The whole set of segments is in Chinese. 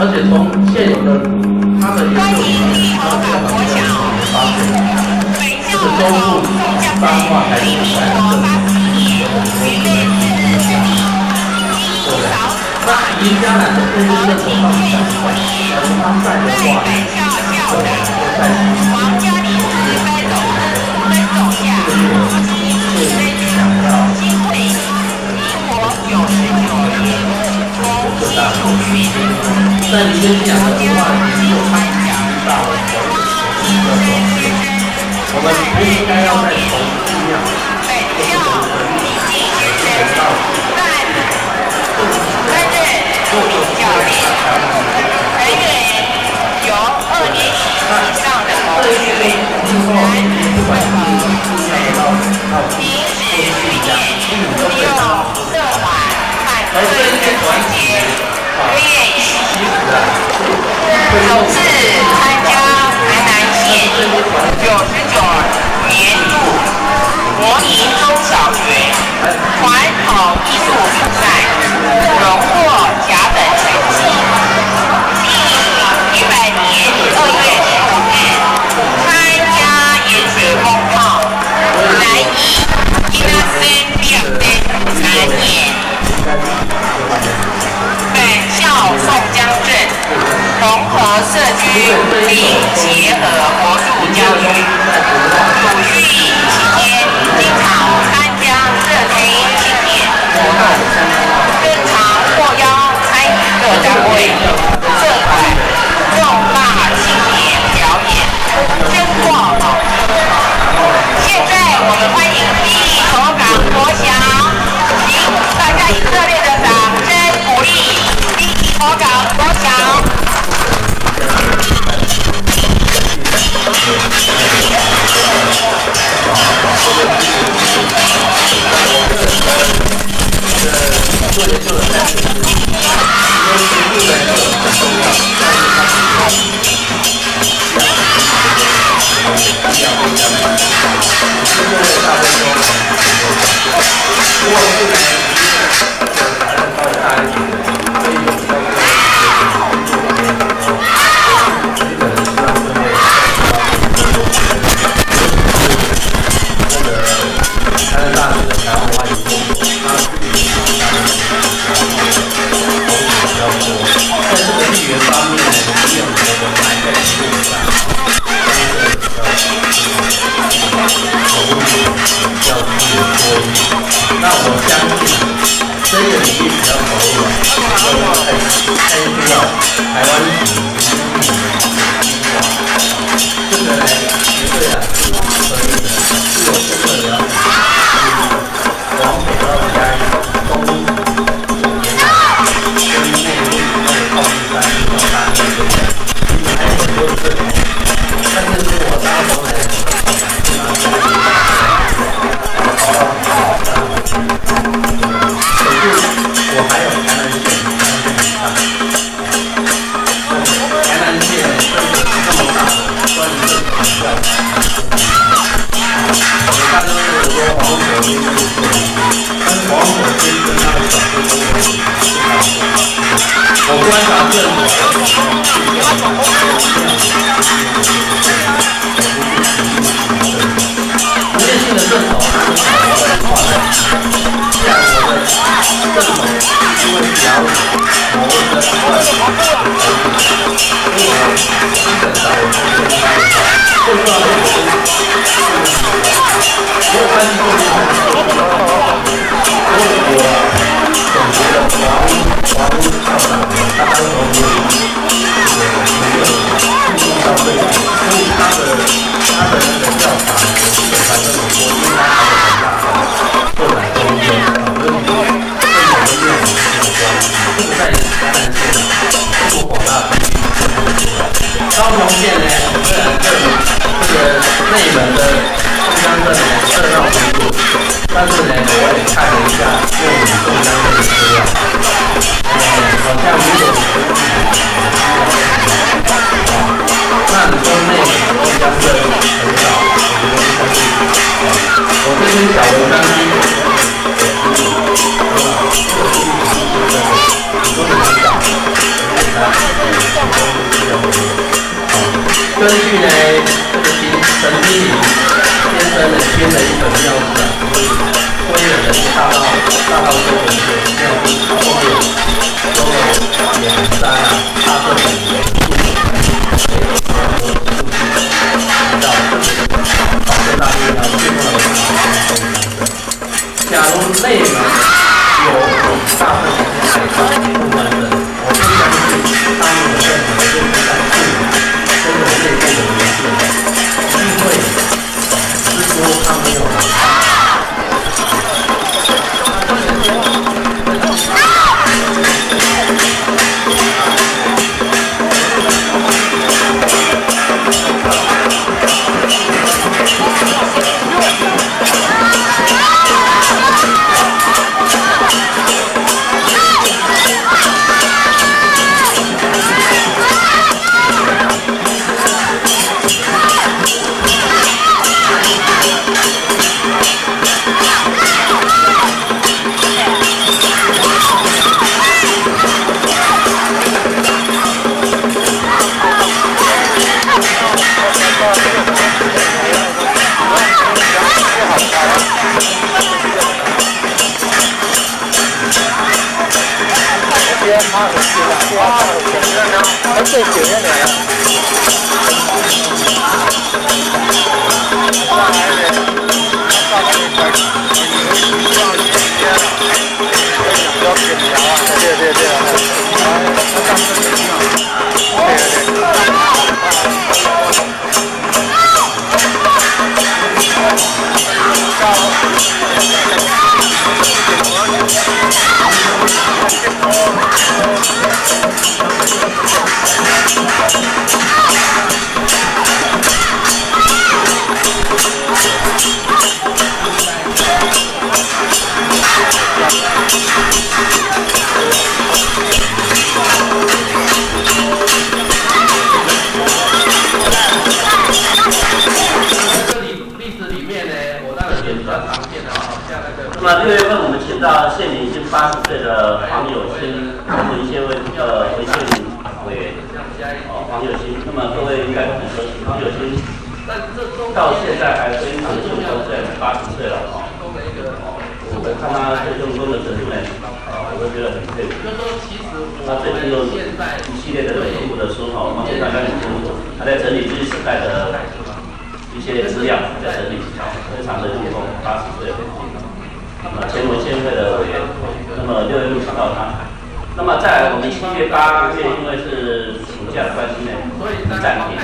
而且从现有的他的研究里面，他的调查发现，这个中部彰化台中台南对不对？那宜江南的部分认同他们在，他们在的话，在王家里是分走下，想要机会，民国99年从西部学在民间信仰的文化研究参大为我们不应该要再重复一样，就是我们的到教练，成员由2年级以上的同学，男女混合，平时训练利用色环和个人的空间练习。首次参加台南县99年度模拟中小学传统艺术比赛，荣获甲等成绩。第100年2月15日，参加盐水风炮南移金拉森第2队参演。本校宋江镇融合社区并结合国术教育，暑训期间经常参加社区庆典活动，更常获邀参与各单位、社团重大庆典表演，真获好评。现在我们欢迎第一口港国小，请大家以热烈的掌声鼓励第一口港国小。做研究的在因为学术的这个很重要，但是它是非常大会中，如果不能还能稍微大一点，所以有比较多台南大学的台湾文化研究所，它在这个地缘方面呢，也有很多的埋在基础上，要多一点。那我相信这个领域比较投入，太需要台湾这个呢，绝对是可以的，是有这个的。往北到嘉义、东部、沿海、跟内陆、靠近山到大内这边，还有很多的这种。但是如果当中呢，可是我还有台南县，台南县这么大的关于这个调查。大家都是说黄火兵是错误，但是黄火兵跟他的小队都有非常我观察这里，福建性的正统，它是画的像我的正统，因为了解我的所以我基本上我最重要的没有关系做这个，所以我总觉得黄校长他当时没有注重到这个，所以他的那个调查基本上跟我说，因为他还有很大的拓展空间，所以跟我们内容有关。这个在台南县这么广大的地区看得出来。高雄县呢，虽然这个内门的中江镇呢热闹很多，但是呢，我也看了一下过往中江镇的资料，好像如果那你说内门中江镇很少，我这边小文章经过，都很少，很简单。最久的了。对对对，那么6月份我们请到现年已经80岁的黄有新文协会维宪委员，黄有新。那么各位应该都很熟悉，黄有新到现在还非常健康，虽然80岁了哈。我看他做用功的程度呢，我都觉得很佩服。他最近有一系列的丰富的书哈，我们大家很清楚，他在整理日时代的一些资料，在整理，非常的用功，80岁了。前文协会的委员，那么6月6请到他，那么再来我们7月8月，因为是暑假的关系呢，暂停。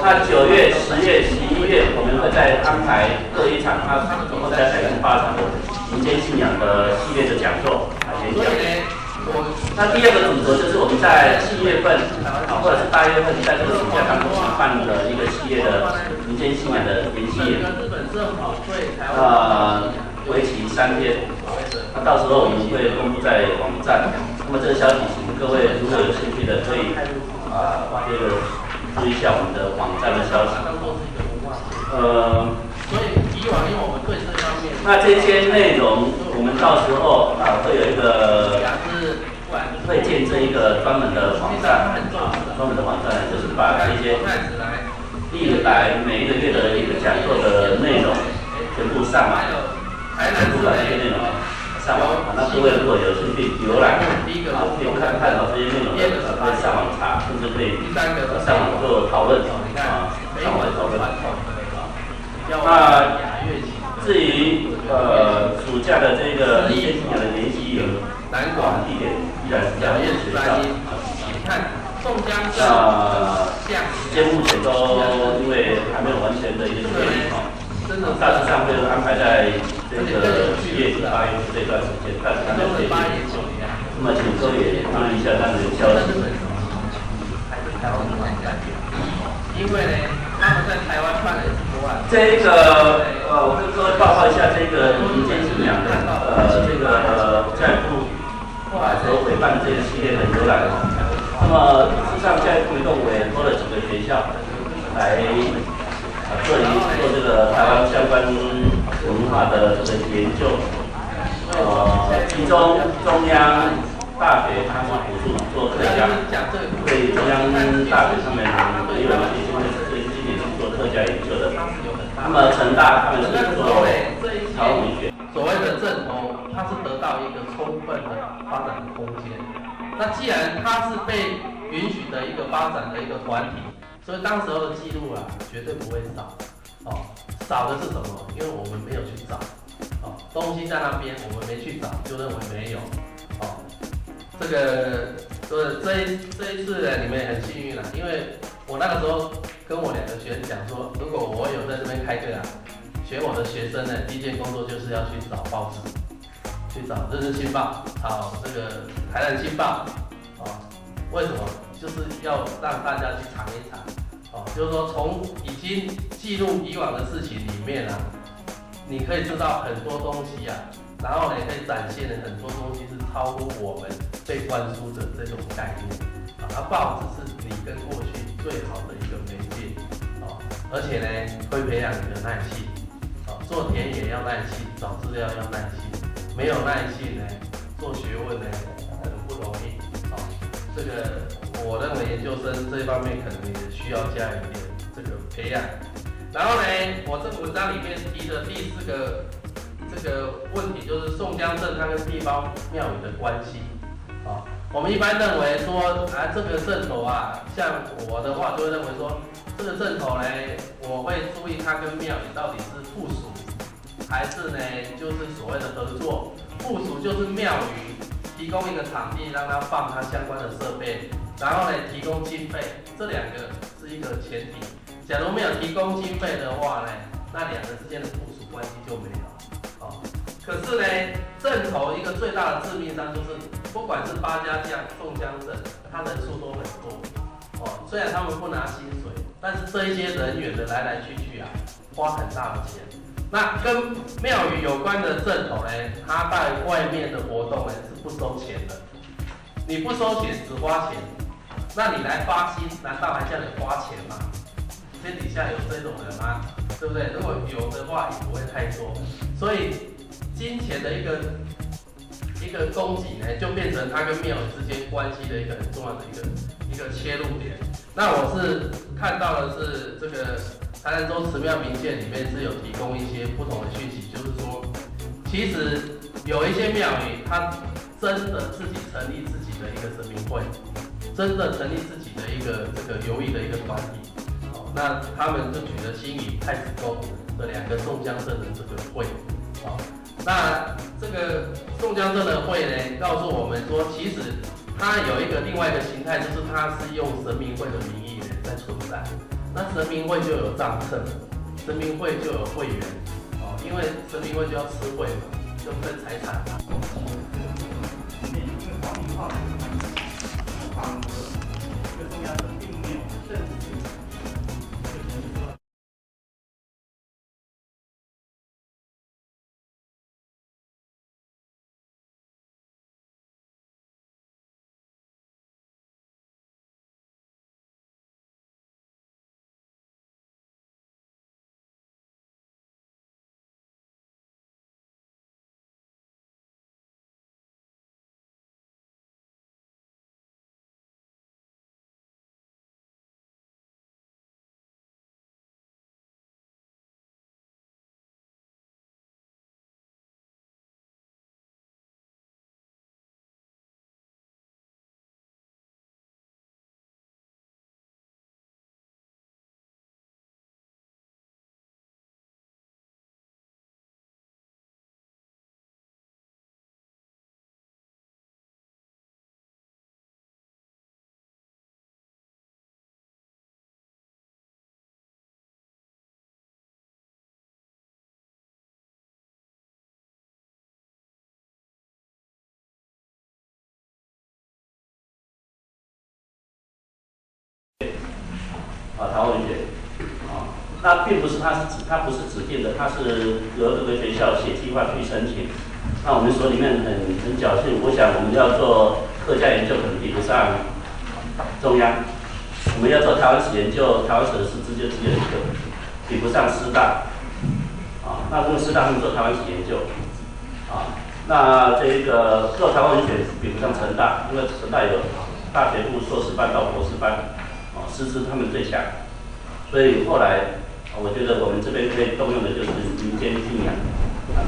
那9月、10月、11月，我们会再安排各一场，那总共加起来是8场的民间信仰的系列的讲座来演讲。那第二个主轴就是我们在7月份或者是8月份，在这个暑假当中办的一个系列的民间信仰的研习演，为期3天，那到时候我们会公布在网站。那么这个消息，请各位如果有兴趣的，可以这个注意一下我们的网站的消息。所以以往因为我们对这方面，那这些内容我们到时候会有一个会建设一个专门的网站专门的网站就是把这些历来每一个月的一个讲座的内容全部上网。全部把这些内容上网，那各位如果有兴趣浏览，可以看看这些内容的，可以上网查，甚至可以上网做讨论上网讨论。那至于暑假的这个民间信仰的研习营，地点依然是在学校。时间目前都因为还没有完全的一个确定大致上会安排在这个7月至8月这段时间，大致上在这边。那么请各位也注意一下当时的消息。因为呢，他们在台湾办了10多万。这个我跟各位报告一下这个民间信仰的这个教育部所委办的这个系列的由来。那么事实上教育部一共委托了几个学校来。做这个台湾相关文化的这个研究，其中中央大学他们补助做客家，对中央大学上面也有一些今年是做客家研究的。那么成大他们是做台湾文学。所谓的正统，它是得到一个充分的发展的空间。那既然它是被允许的一个发展的一个团体。所以当时候的记录绝对不会少，少的是什么？因为我们没有去找，东西在那边，我们没去找，就认为没有，这个，这一次呢，你们也很幸运啦，因为我那个时候跟我2个学生讲说，如果我有在这边开课选我的学生呢，第一件工作就是要去找报纸，去找《日日新报》，找这个《台南新报》，为什么？就是要让大家去尝一尝，就是说从已经记录以往的事情里面你可以知道很多东西然后呢，可以展现的很多东西是超乎我们被灌输的这种概念那报纸是你跟过去最好的一个媒介而且呢，会培养你的耐性做田野要耐心，找资料要耐心，没有耐性呢，做学问呢很不容易这个。我认为研究生这一方面可能也需要加一点这个培养。然后呢，我这文章里面提的第4个这个问题就是宋江镇它跟地方庙宇的关系我们一般认为说这个阵头像我的话就会认为说，这个阵头呢，我会注意它跟庙宇到底是附属，还是呢就是所谓的合作。附属就是庙宇提供一个场地让它放它相关的设备，然后呢提供经费，这两个是一个前提。假如没有提供经费的话呢，那两个之间的附属关系就没有。可是呢，阵头一个最大的致命伤就是，不管是八家将、众将阵，他人数都很多。虽然他们不拿薪水，但是这一些人员的来来去去花很大的钱。那跟庙宇有关的阵头呢，它在外面的活动呢是不收钱的。你不收钱，只花钱，那你来发薪，难道还叫你花钱吗？天底下有这种人吗？对不对？如果有的话，也不会太多。所以金钱的一个供给呢，就变成它跟庙宇之间关系的一个很重要的一个切入点。那我是看到的是这个台南州慈庙明鉴里面是有提供一些不同的讯息，就是说，其实有一些庙宇它真的自己成立自己的一个神明会，真的成立自己的一个这个游艺的一个团体。那他们就举了新宇、太子宫的两个宋江镇的这个会。那这个宋江镇的会呢，告诉我们说，其实它有一个另外一个形态，就是它是用神明会的名义在存在。那神明会就有账册，神明会就有会员，因为神明会就要吃会嘛，就分财产嘛。台湾文学，那并不是它不是指定的，它是由各个学校写计划去申请。那我们所里面很侥幸，我想我们要做客家研究可能比不上中央，我们要做台湾史研究，台湾史的师资就只有一个，比不上师大。那跟师大他们做台湾史研究，那这个做台湾文学比不上成大，因为成大有大学部硕士班到博士班。师资他们最强，所以后来我觉得我们这边可以动用的就是民间信仰，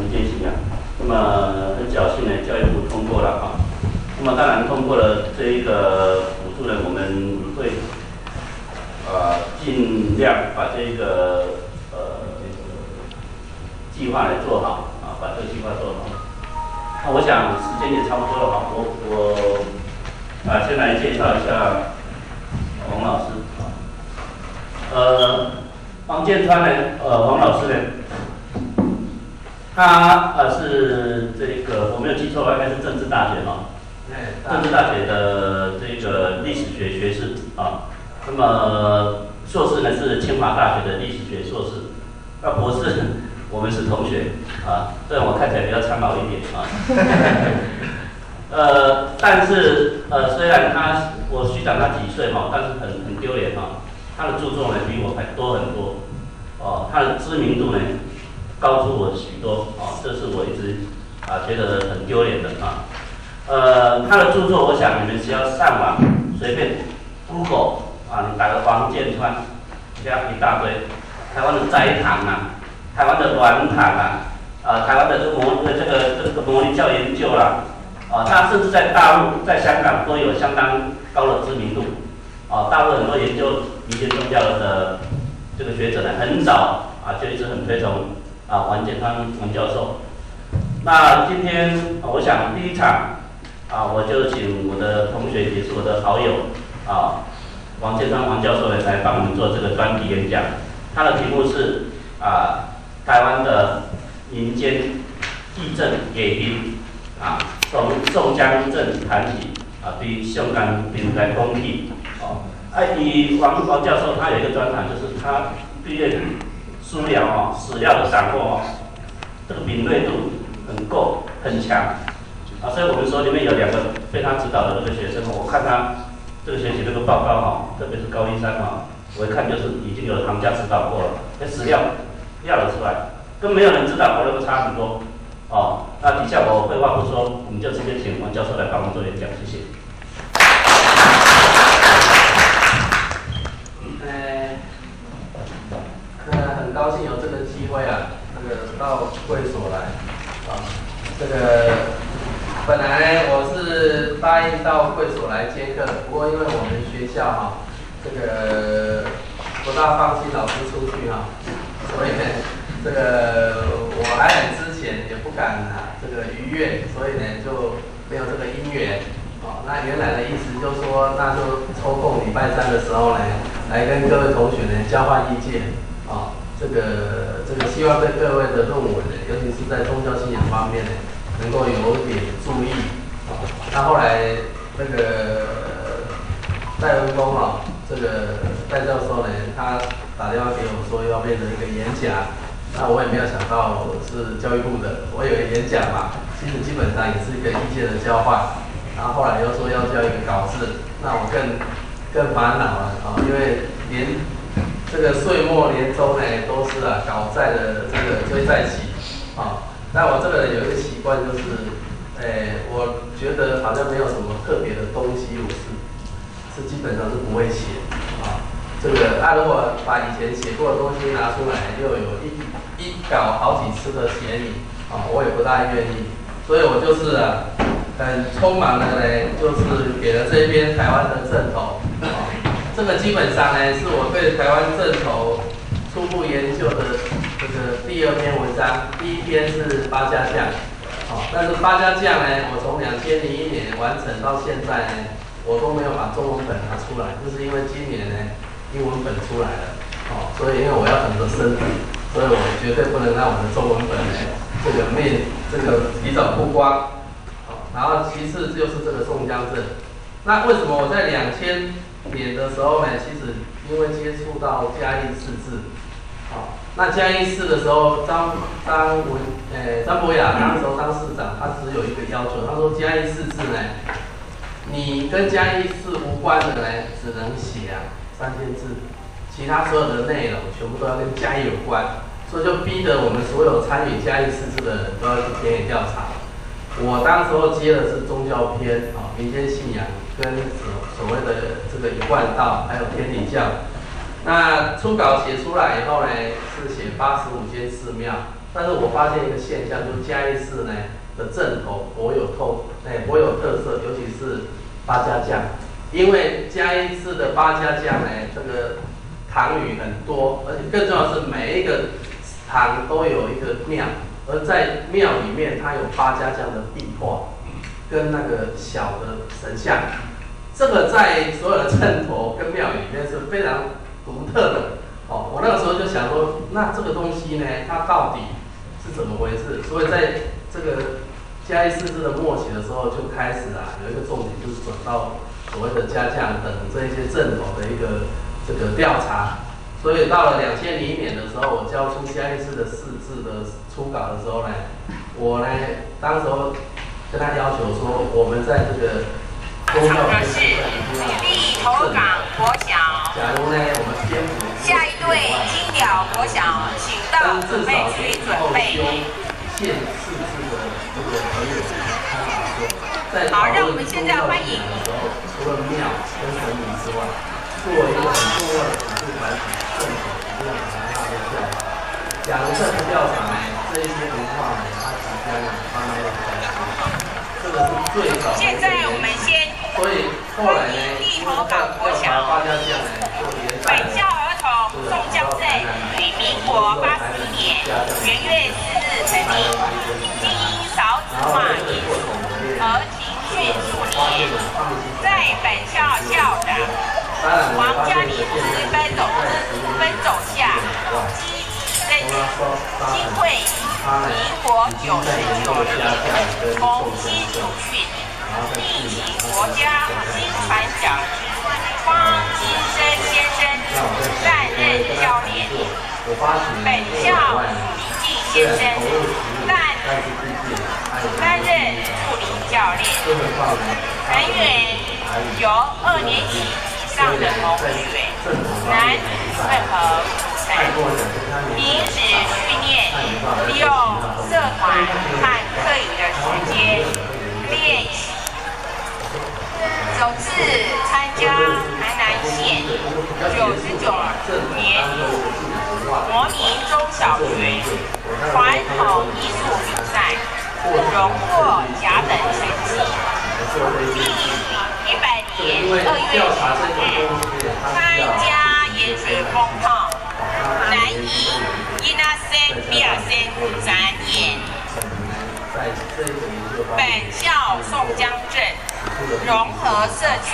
民间信仰。那么很侥幸呢，教育部通过了那么当然通过了这一个补助呢，我们会尽量把这个计划来做好把这个计划做好。那我想时间也差不多了我先来介绍一下。王老师，王建川呢，王老师呢，他是这个我没有记错吧，应该是政治大学政治大学的这个历史学学士那么硕士呢是清华大学的历史学硕士，那博士我们是同学虽然我看起来比较苍老一点但是虽然我虚长他几岁但是很丢脸他的著作呢比我还多很多他的知名度呢高出我许多这是我一直觉得很丢脸的他的著作我想你们只要上网随便 Google 你打个王建川，这样一大堆，台湾的斋堂台湾的鸾堂台湾的这个魔力教研究啦。它甚至在大陆、在香港都有相当高的知名度。大陆很多研究民间宗教的这个学者呢，很早就一直很推崇王建康王教授。那今天我想第一场我就请我的同学也是我的好友王建康王教授来帮我们做这个专题演讲。他的题目是台湾的民间义政艺宾从宋江镇谈起对香港民来讲起以王教授他有一个专长，就是他对书疗史料的掌握这个敏锐度很够很强所以我们所里面有2个被他指导的这个学生，我看他这个学习这个报告特别是高一3我一看就是已经有行家指导过了，史料料了出来，跟没有人知道，都差很多那底下我废话不说，我们就直接请王教授来帮我们做演讲，谢谢。很高兴有这个机会到会所来这个本来我是答应到会所来接课，不过因为我们学校这个不大放心老师出去所以这个我还很之前也不敢这个逾越，所以呢就没有这个因缘那原来的意思就是说，那就抽空礼拜3的时候呢，来跟各位同学呢交换意见这个希望对各位的论文呢，尤其是在宗教信仰方面呢，能够有点注意那后来那个戴文峰这个戴教授呢，他打电话给我说要变成一个演讲，那我也没有想到是教育部的，我以为演讲其实基本上也是一个意见的交换。然后后来又说要交一个稿子，那我更烦恼了因为连这个岁末年终呢都是稿债的这个追债期但我这个人有一个习惯，就是我觉得好像没有什么特别的东西，我是基本上是不会写这个如果把以前写过的东西拿出来，又有一稿好几次的写你我也不大愿意，所以我就是很匆忙的呢，就是给了这边台湾的正头这个基本上呢是我对台湾正头初步研究的这个第2篇文章，第1篇是八家将但是八家将呢，我从2001年完成到现在呢，我都没有把中文本拿出来，就是因为今年呢英文本出来了所以因为我要等着升本，所以我绝对不能让我的中文本呢这个提早曝光然后其次就是这个宋江镇。那为什么我在2000年的时候呢？其实因为接触到嘉义市治，那嘉义市的时候，张博雅那时候当市长，他只有一个要求，他说嘉义市治呢，你跟嘉义市无关的呢，只能写3000字，其他所有的内容全部都要跟嘉义有关，所以就逼得我们所有参与嘉义市治的人都要去田野调查。我当时候接的是宗教篇民间信仰跟所谓的这个一贯道，还有天理教。那初稿写出来以后呢，是写85间寺庙，但是我发现一个现象，就是嘉义市呢的镇头颇有特色，尤其是八家将，因为嘉义市的八家将呢，这个堂宇很多，而且更重要的是每一个堂都有一个庙。而在庙里面，它有八家将的壁画，跟那个小的神像，这个在所有的镇头跟庙宇里面是非常独特的。我那个时候就想说，那这个东西呢，它到底是怎么回事？所以在这个嘉义市治的末期的时候，就开始有一个重点，就是转到所谓的家将等这一些镇头的一个这个调查。所以到了2001年的时候，我交出嘉义市的市治的初稿的时候呢，我呢当时候跟他要求说，我们在这个宗教的部分立头港国小。假如呢我们篇幅下一队金鸟国小，请到准备区准备。县市治的这个合约，在好，让我们现在欢迎的时候，除了庙跟神明之外，作为一个很重要的辅助团体。政府一定要把它纳入调查。假如这次调查呢，这一些文化呢，它即将慢慢的消失，这个个是最早。现在我们先所以后来呢，地头港国小发家将呢，本校儿童宋江镇于民国81年元月4日成立，经因少子化因素而停训数年。在本校校长王家林之奔走下，积极增新会民国99年重新主训，并请国家新传讲师方金生先生担任教练，本校林进先生担任助理教练，成员由2年级以上的同学，男女混合组成。平时训练利用社团和课余的时间练习。首次参加台南县99年国民中小学传统艺术比赛，荣获甲等成绩。第100年2月10日参加盐水风炮南营伊那森比尔森展演。本校宋江镇融合社区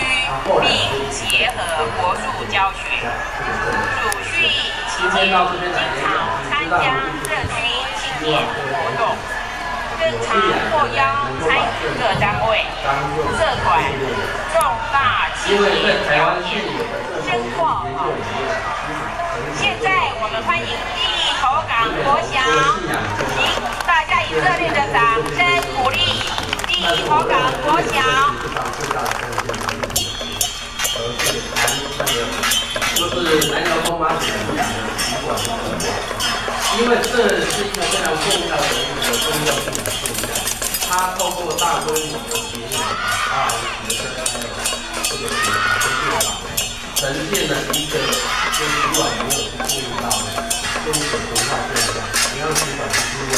并结合国术教学，主训期间经常参加社区庆典活动，更常获邀参与各单位、社团重大纪念表演，深获好评。现在我们欢迎地头港国小，请大家以热烈的掌声鼓励地头港国小。就是南寮东妈祖的习惯，因为这是一个非常重要的一个宗教性的现象，它透过大规模的节日啊，学生还有这个呈现了一个就是以往没有去注意到的这一种文化现象。你要去管是音乐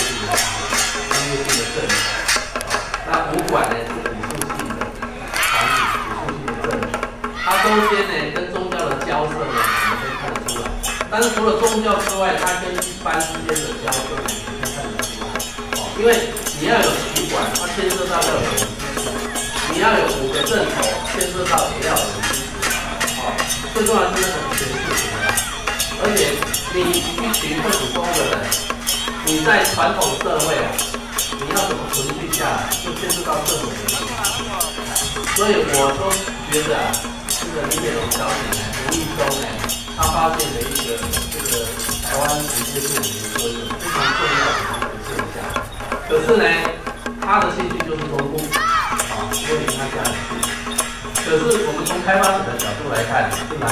性的政治，那武馆呢是武术性的场景，武术性的政治，它中间呢跟宗教的交涉呢，我们可以看得出来。但是除了宗教之外，它跟一般之间的交涉呢，也可以看得出来。因为你要有曲管，它牵涉到要有人支持；你要有5个正头，牵涉到也要有人支持。最重要的是那种权势什么？而且你一群会武功的人，你在传统社会啊，你要怎么存续下来，就牵涉到政府的力量。所以我都觉得啊，这个林美龙小姐呢，无意中呢，她发现了一个这个台湾职业队里面说一个非常重要的一个现象。可是呢，她的兴趣就是农工，所以她家里去。可是我们从开发者的角度来看，是哪？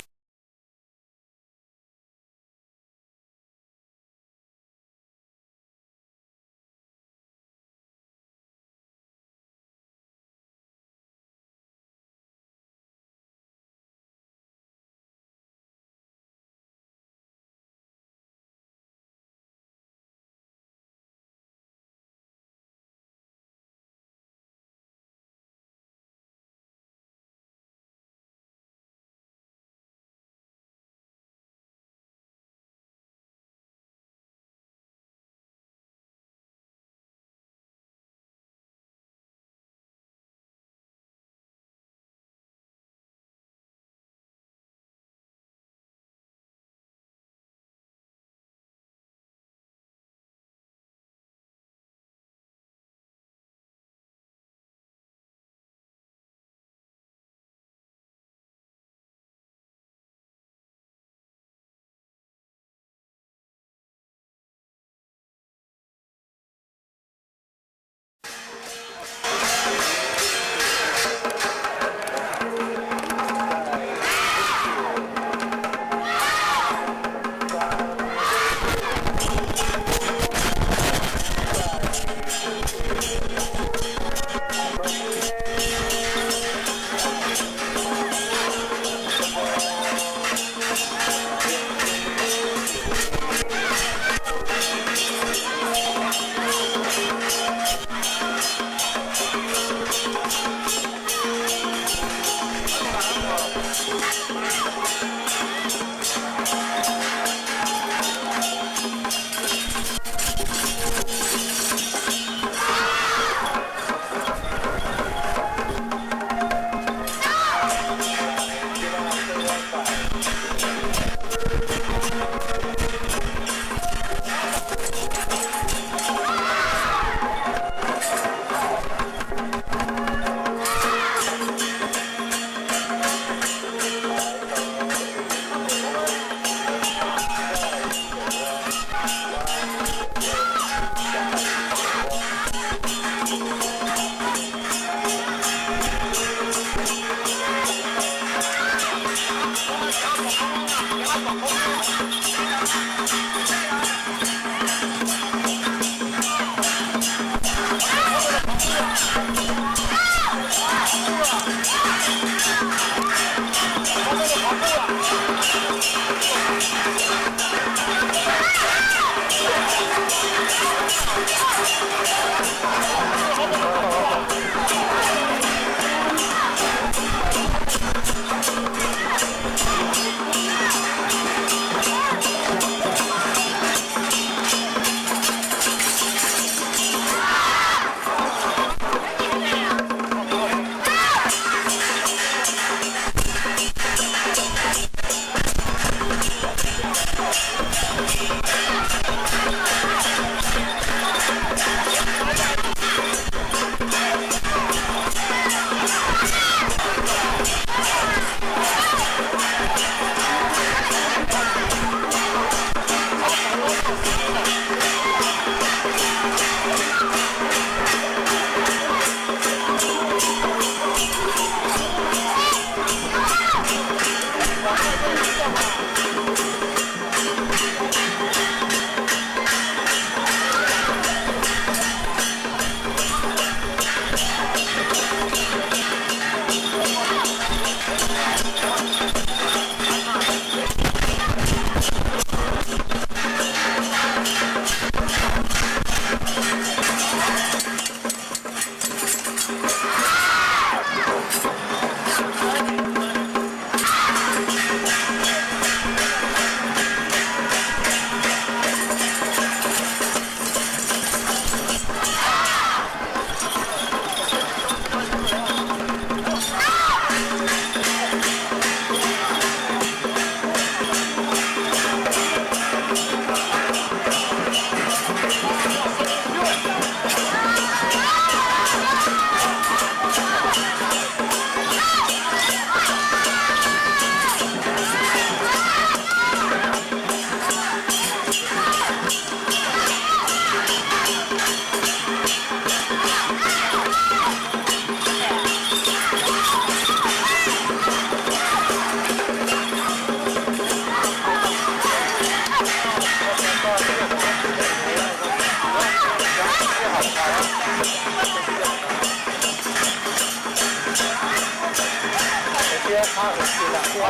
他很近了，哇，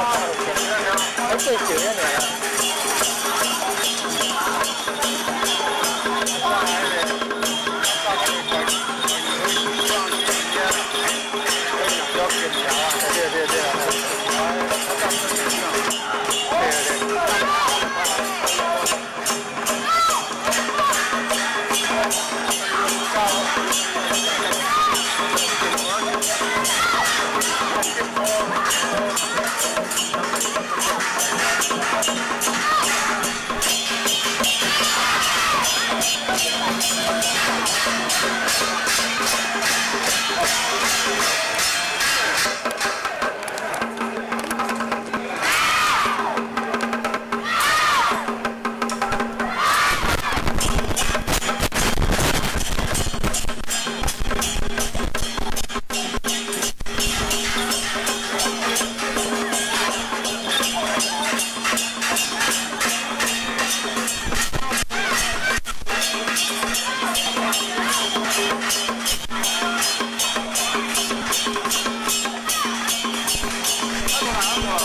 还最久一点了。要检查啊，对对对，Hãy subscribe cho kênh Ghiền Mì Gõ để không bỏ lỡ